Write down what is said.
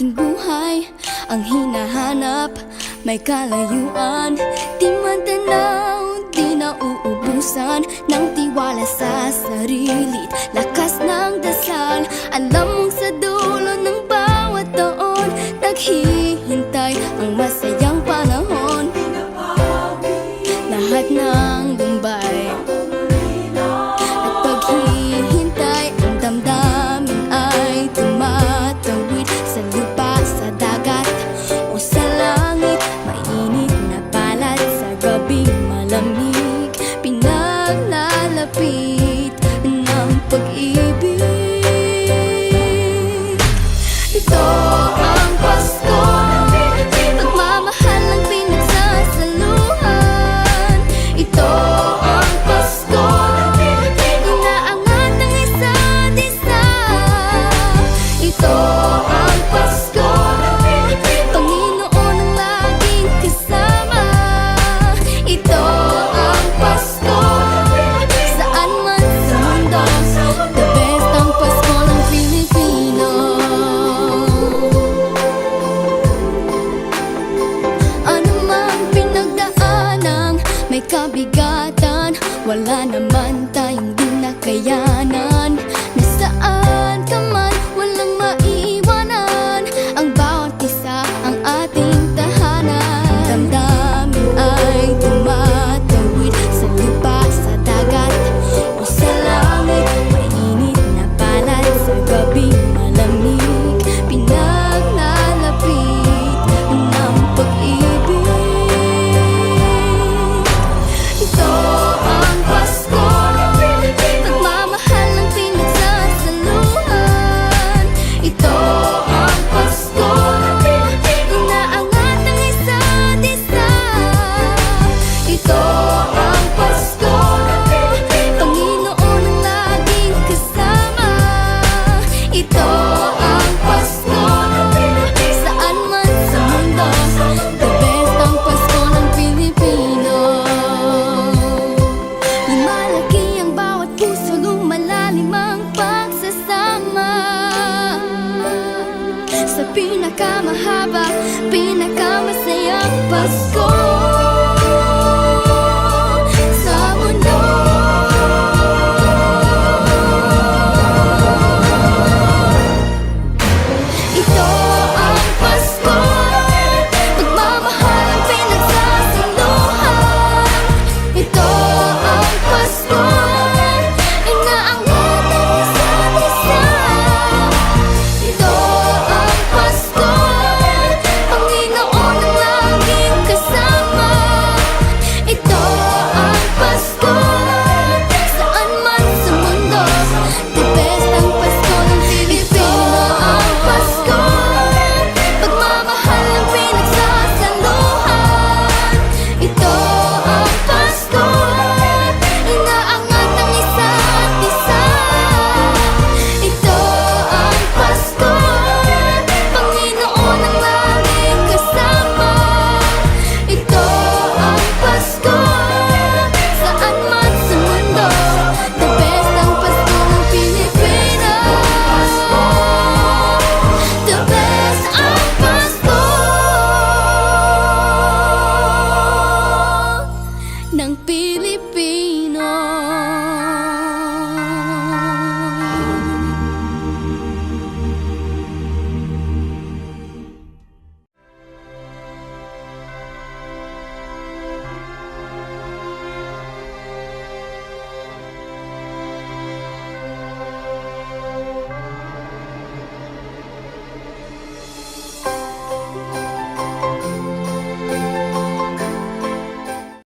ating buhay ang hinahanap. May kalayuan, di man tanaw, di nauubusan ng tiwala sa sarili't lakas ng dasal. Alam mong sa dulo ng bawat taon naghihintay ang masayang panahon. Lahat ng lumbay at paghihintay, ang damdamin ay tumatawid sa lupa, sa dagat o sa langit. Mainit na palad sa gabing malamig, pinaglalapit ng pag-ibig. Ito ang Pasko, pagmamahal ang pinagsasaluhan. Ito ang Pasko, inaangat ang isa't isa. Ito ang Pasko, Panginoon ang laging kasama. Ito ang Pasko, saan man sa mundo, the best ang Pasko ng Pilipino. Ano mang pinagdaanang may kabigatan, wala naman tayong di nakayanan. Nasaan ka man, walang maiiwanan, ang bawat isa ang ating tahanan. Damdamin ay tumatawid sa lupa, sa dagat o sa langit. Mainit na palad sa gabing malamig, pinaglalapit ng pag-ibig. Ito ang Pasko, pagmamahal ang pinagsasaluhan. Ito ang Pasko, inaangat ang isa't isa. Ito ang Pasko, Panginoon ang laging kasama. Ito ang Pasko, saan man sa mundo, the best ang Pasko ng Pilipino. Lumalaki ang bawat puso, lumalalim ang pagsasama sa pinakamahaba, pinakamasayang Pasko.